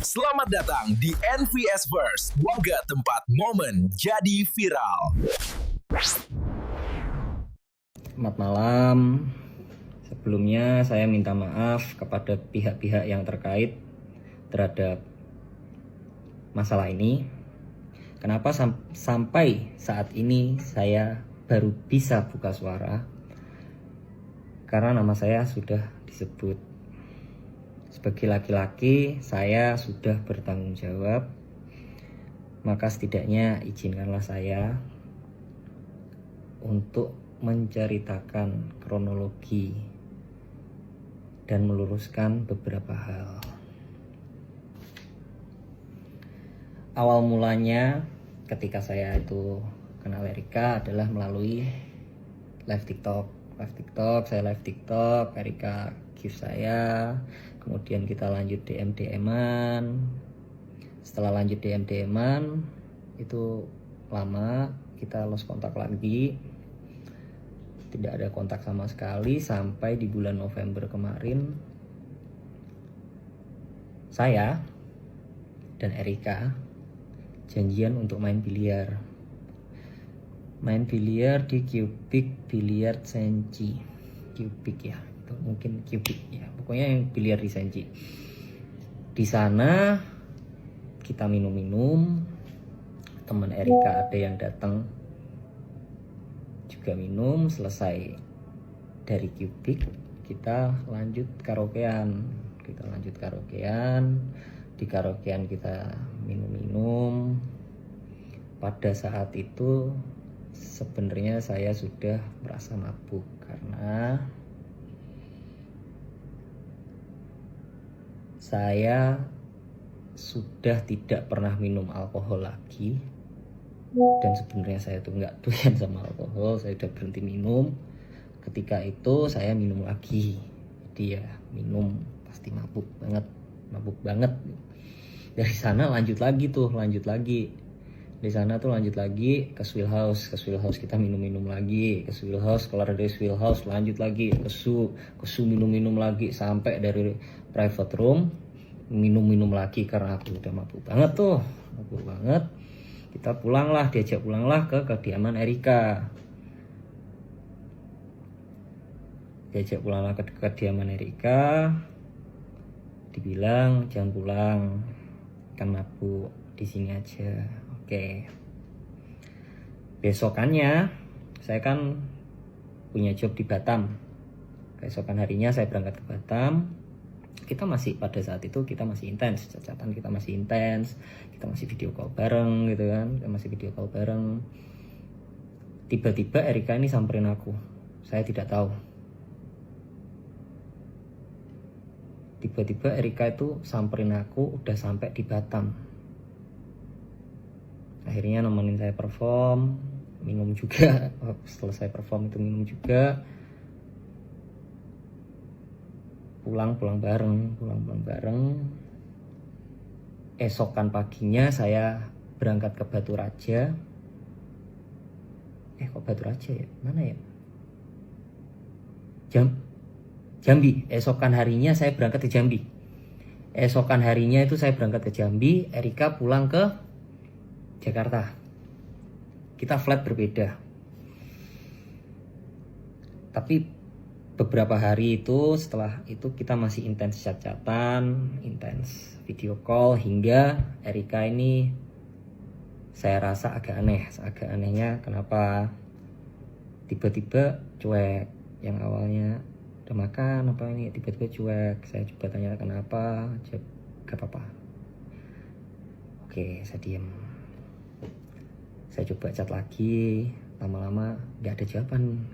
Selamat datang di NVS Verse, warga tempat momen jadi viral. Selamat malam. Sebelumnya saya minta maaf kepada pihak-pihak yang terkait terhadap masalah ini. Kenapa sampai saat ini saya baru bisa buka suara? Karena nama saya sudah disebut. Sebagai laki-laki, saya sudah bertanggung jawab. Maka setidaknya izinkanlah saya untuk menceritakan kronologi dan meluruskan beberapa hal. Awal mulanya ketika saya itu kenal Erika adalah melalui live TikTok. Saya live TikTok, Erika give saya, kemudian kita lanjut DM-an. Setelah lanjut DM-an itu lama, kita lost kontak lagi. Tidak ada kontak sama sekali sampai di bulan November kemarin saya dan Erika janjian untuk main biliar. Main biliar di Cubic Billiard Senci. Cubic ya, atau mungkin Cubic ya. Pokoknya yang biliar di Senci. Di sana kita minum-minum. Teman Erika ada yang datang juga minum. Selesai dari Cubic kita lanjut karaokean. Di karaokean kita minum-minum. Pada saat itu sebenarnya saya sudah merasa mabuk karena saya sudah tidak pernah minum alkohol lagi. Dan sebenarnya saya tuh nggak doyan sama alkohol, saya udah berhenti minum. Ketika itu saya minum lagi, jadi ya minum pasti mabuk banget. Dari sana lanjut lagi. Di sana tuh lanjut lagi ke Swill House kita minum lagi, ke Swill House, keluar dari Swill House lanjut lagi ke Su minum lagi sampai dari private room minum lagi karena aku udah mabuk banget. Kita diajak pulanglah ke kediaman Erika. Dibilang jangan pulang, kan mabuk, di sini aja. Oke. Besokannya saya kan punya job di Batam. Keesokan harinya saya berangkat ke Batam. Kita masih intens, cacatan kita masih intens, kita masih video call bareng gitu kan, Tiba-tiba Erika ini samperin aku, saya tidak tahu. Tiba-tiba Erika itu samperin aku udah sampai di Batam. Akhirnya nemenin saya perform, minum juga. Selesai perform itu minum juga. Pulang bareng. Esokan paginya saya berangkat ke Batu Raja. Kok Batu Raja ya? Mana ya? Jambi. Esokan harinya saya berangkat ke Jambi. Erika pulang ke Jakarta. Kita flight berbeda. Tapi beberapa hari itu, setelah itu kita masih intens chat-chatan, intens video call, hingga Erika ini saya rasa agak aneh. Anehnya kenapa tiba-tiba cuek. Yang awalnya udah makan apa ini, tiba-tiba cuek. Saya coba tanya kenapa, gak apa-apa. Oke, saya diem. Saya coba chat lagi, lama-lama nggak ada jawaban.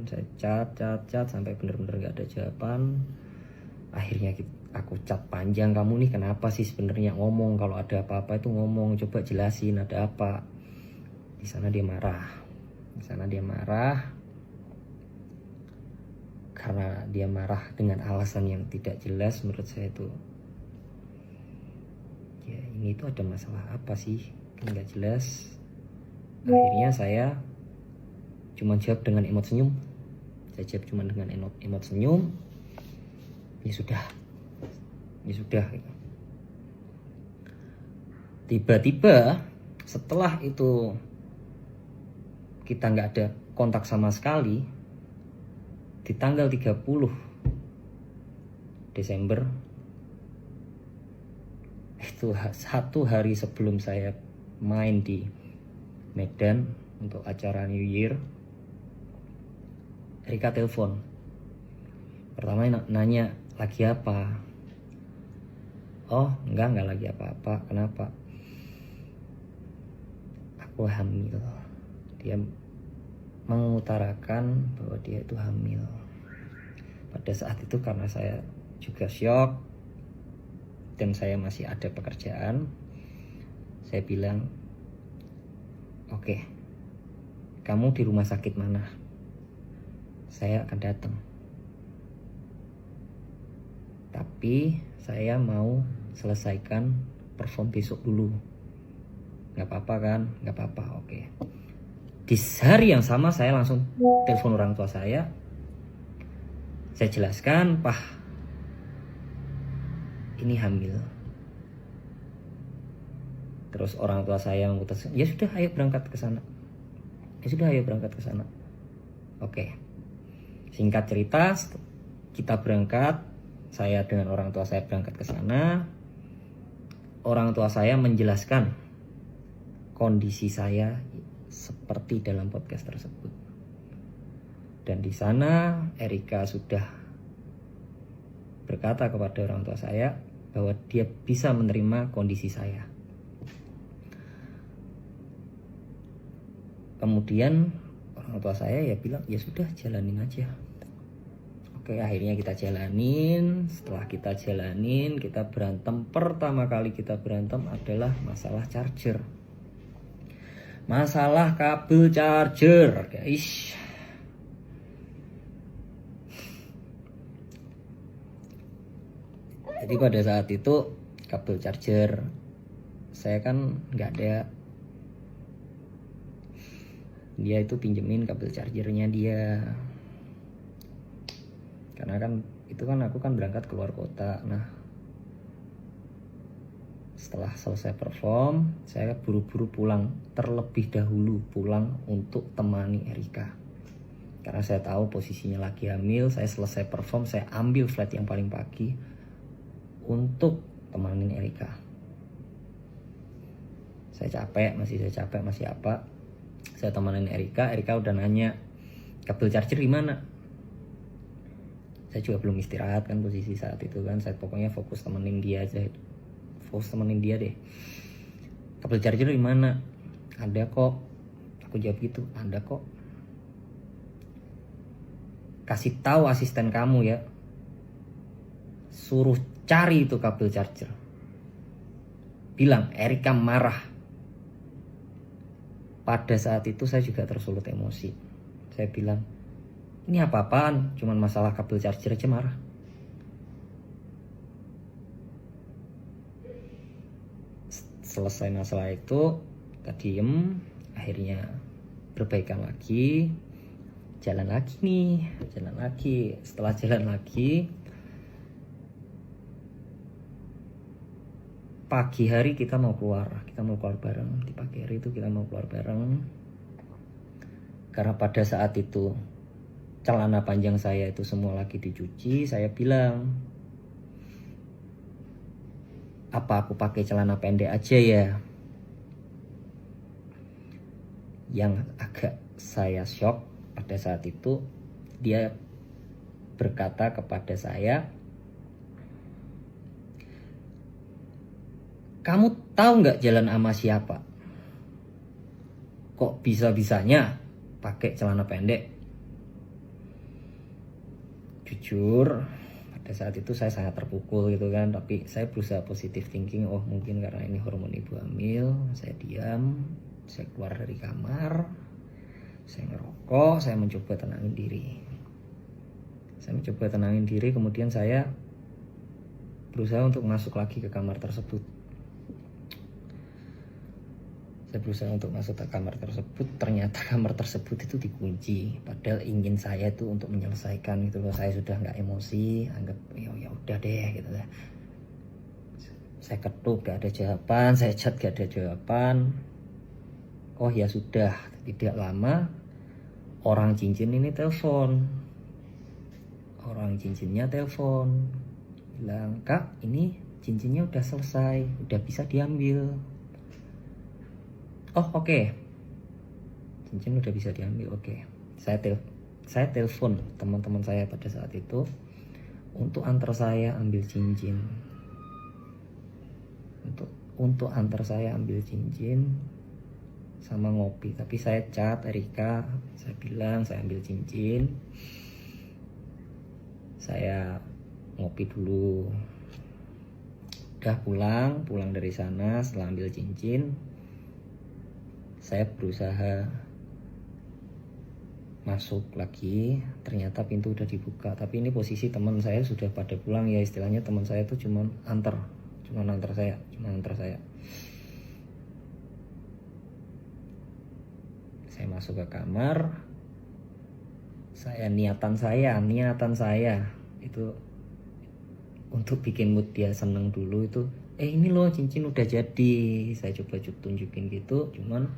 Saya chat sampai bener-bener nggak ada jawaban. Akhirnya aku chat panjang, kamu nih kenapa sih sebenarnya, ngomong kalau ada apa-apa itu ngomong, coba jelasin ada apa. Di sana dia marah karena dia marah dengan alasan yang tidak jelas. Menurut saya itu ya ini tuh ada masalah apa sih, kan nggak jelas. Akhirnya saya cuma jawab dengan emot senyum. Ya sudah, Ya sudah gitu. Tiba-tiba setelah itu kita nggak ada kontak sama sekali, di tanggal 30 Desember itu 1 hari sebelum saya main di Medan untuk acara New Year, Erika telepon. Pertama nanya, lagi apa? Oh enggak lagi apa-apa. Kenapa? Aku hamil. Dia mengutarakan bahwa dia itu hamil. Pada saat itu karena saya juga syok dan saya masih ada pekerjaan, saya bilang, oke, kamu di rumah sakit mana? Saya akan datang. Tapi saya mau selesaikan perform besok dulu. Gak apa-apa kan? Gak apa-apa, oke. Di hari yang sama saya langsung telepon orang tua saya. Saya jelaskan, Pak, ini hamil. Terus orang tua saya memutuskan, ya sudah ayo berangkat ke sana. Oke. Singkat cerita, kita berangkat. Saya dengan orang tua saya berangkat ke sana. Orang tua saya menjelaskan kondisi saya seperti dalam podcast tersebut. Dan di sana Erika sudah berkata kepada orang tua saya bahwa dia bisa menerima kondisi saya. Kemudian orang tua saya ya bilang, ya sudah jalanin aja. Oke, akhirnya kita jalanin. Setelah kita jalanin, kita berantem. Pertama kali kita berantem adalah masalah charger. Masalah kabel charger, guys. Jadi pada saat itu kabel charger saya kan nggak ada. Dia itu pinjemin kabel chargernya dia. Karena kan itu kan aku kan berangkat keluar kota. Nah, setelah selesai perform, saya buru-buru pulang, terlebih dahulu pulang untuk temani Erika. Karena saya tahu posisinya lagi hamil, saya selesai perform, saya ambil flight yang paling pagi untuk temanin Erika. Saya capek, masih apa. Saya temanin Erika udah nanya, kabel charger di mana? Saya juga belum istirahat kan posisi saat itu kan. Saya pokoknya fokus temenin dia aja. Deh. Kabel charger di mana? Ada kok. Aku jawab gitu, ada kok. Kasih tahu asisten kamu ya. Suruh cari itu kabel charger. Bilang Erika marah. Pada saat itu saya juga tersulut emosi. Saya bilang, ini apa-apaan? Cuman masalah kabel charger aja marah. Selesai masalah itu, kita diem. Akhirnya berbaikan lagi. Jalan lagi. Setelah jalan lagi, pagi hari kita mau keluar bareng. Di pagi hari itu kita mau keluar bareng. Karena pada saat itu celana panjang saya itu semua lagi dicuci. Saya bilang, apa aku pakai celana pendek aja ya? Yang agak saya shock pada saat itu, dia berkata kepada saya, kamu tahu nggak jalan sama siapa? Kok bisa-bisanya pakai celana pendek? Jujur, pada saat itu saya sangat terpukul gitu kan. Tapi saya berusaha positive thinking. Oh mungkin karena ini hormon ibu hamil. Saya diam, saya keluar dari kamar, saya ngerokok, saya mencoba tenangin diri. Kemudian saya berusaha untuk masuk lagi ke kamar tersebut. Ternyata kamar tersebut itu dikunci. Padahal ingin saya itu untuk menyelesaikan gitu loh. Saya sudah nggak emosi, anggap ya udah deh gitu lah. Saya ketuk gak ada jawaban, saya chat gak ada jawaban. Oh ya sudah, tidak lama orang cincin ini telepon. Orang cincinnya telepon, bilang, "Kak, ini cincinnya udah selesai, udah bisa diambil." Oh oke. Cincin udah bisa diambil, oke. Saya telepon teman-teman saya pada saat itu untuk antar saya ambil cincin. Untuk antar saya ambil cincin sama ngopi. Tapi saya chat Erika, saya bilang saya ambil cincin, saya ngopi dulu. Udah pulang dari sana setelah ambil cincin, saya berusaha masuk lagi, ternyata pintu udah dibuka. Tapi ini posisi teman saya sudah pada pulang ya, istilahnya teman saya itu cuma antar saya. Saya masuk ke kamar. Niatan saya itu untuk bikin mood dia seneng dulu itu. Ini loh cincin udah jadi. Saya coba tunjukin gitu, cuman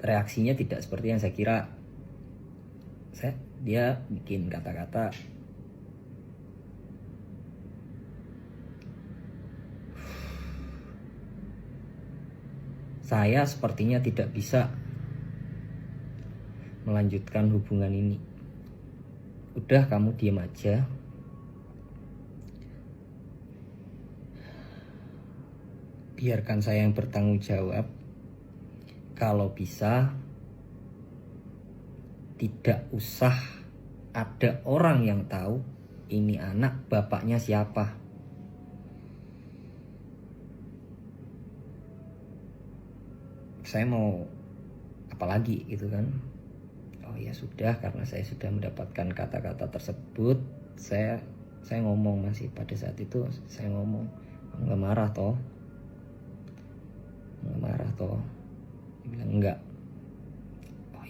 reaksinya tidak seperti yang saya kira. Dia bikin kata-kata, "Saya sepertinya tidak bisa melanjutkan hubungan ini. Udah, kamu diam aja. Biarkan saya yang bertanggung jawab. Kalau bisa, tidak usah ada orang yang tahu ini anak bapaknya siapa." Saya mau apa lagi gitu kan. Oh ya sudah, karena saya sudah mendapatkan kata-kata tersebut, saya ngomong, masih pada saat itu saya ngomong, "Nggak marah toh?" Dia bilang enggak. Oh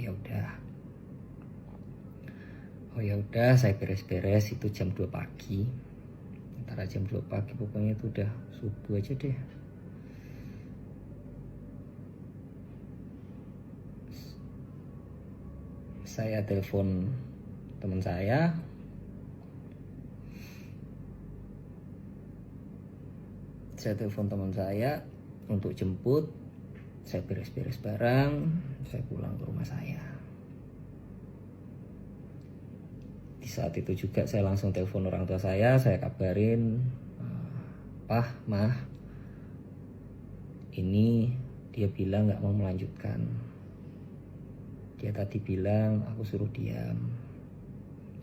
ya udah, saya beres-beres. Itu jam 2 pagi. Antara jam 2 pagi pokoknya itu udah subuh aja deh. Saya telepon teman saya. Untuk jemput. Saya beres-beres barang, saya pulang ke rumah saya. Di saat itu juga saya langsung telepon orang tua saya kabarin, "Pah, Mah, ini dia bilang gak mau melanjutkan. Dia tadi bilang aku suruh diam.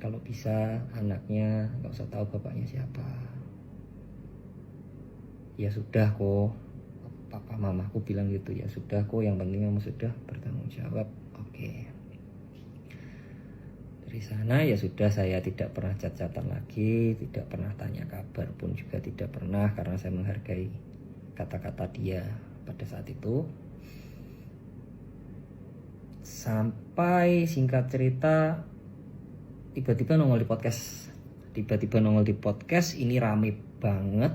Kalau bisa anaknya gak usah tahu bapaknya siapa." Ya sudah kok, papa mamaku bilang gitu. Ya sudah kok, yang penting kamu sudah bertanggung jawab. Oke. Dari sana ya sudah, saya tidak pernah chat-chatan lagi, tidak pernah tanya kabar pun juga tidak pernah, karena saya menghargai kata-kata dia pada saat itu. Sampai singkat cerita tiba-tiba nongol di podcast. Ini rame banget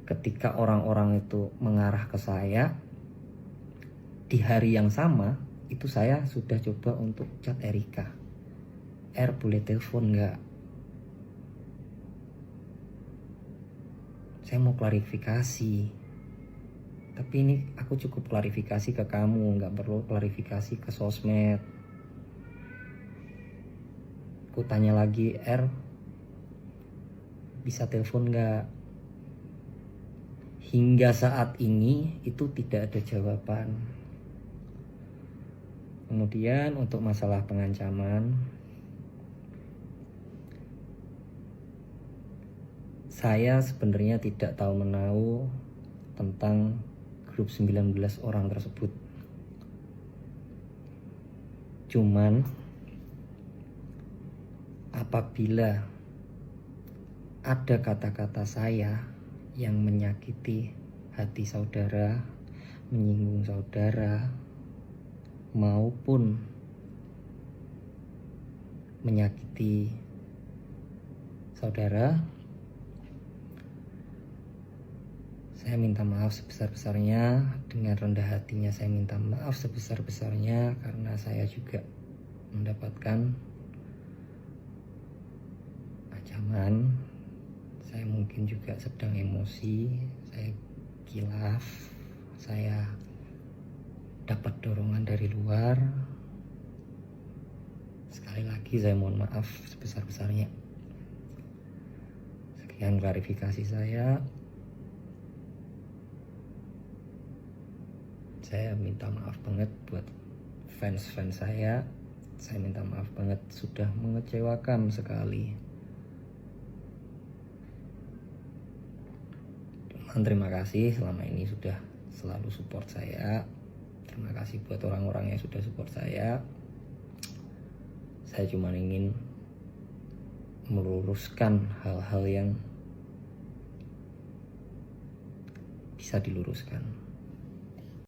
ketika orang-orang itu mengarah ke saya. Di hari yang sama itu saya sudah coba untuk chat Erika, boleh telepon gak? Saya mau klarifikasi. Tapi ini aku cukup klarifikasi ke kamu, gak perlu klarifikasi ke sosmed. Aku tanya lagi, bisa telepon gak? Hingga saat ini itu tidak ada jawaban. Kemudian untuk masalah pengancaman, saya sebenarnya tidak tahu menahu tentang grup 19 orang tersebut. Cuman apabila ada kata-kata saya yang menyakiti hati saudara, menyinggung saudara, maupun menyakiti saudara, saya minta maaf sebesar-besarnya. Dengan rendah hatinya saya minta maaf sebesar-besarnya, karena saya juga mendapatkan ancaman. Saya mungkin juga sedang emosi, saya kilaf, saya dapat dorongan dari luar. Sekali lagi saya mohon maaf sebesar-besarnya. Sekian klarifikasi saya. Saya minta maaf banget buat fans-fans saya. Saya minta maaf banget sudah mengecewakan sekali. Terima kasih selama ini sudah selalu support saya. Terima kasih buat orang-orang yang sudah support saya. Saya cuma ingin meluruskan hal-hal yang bisa diluruskan.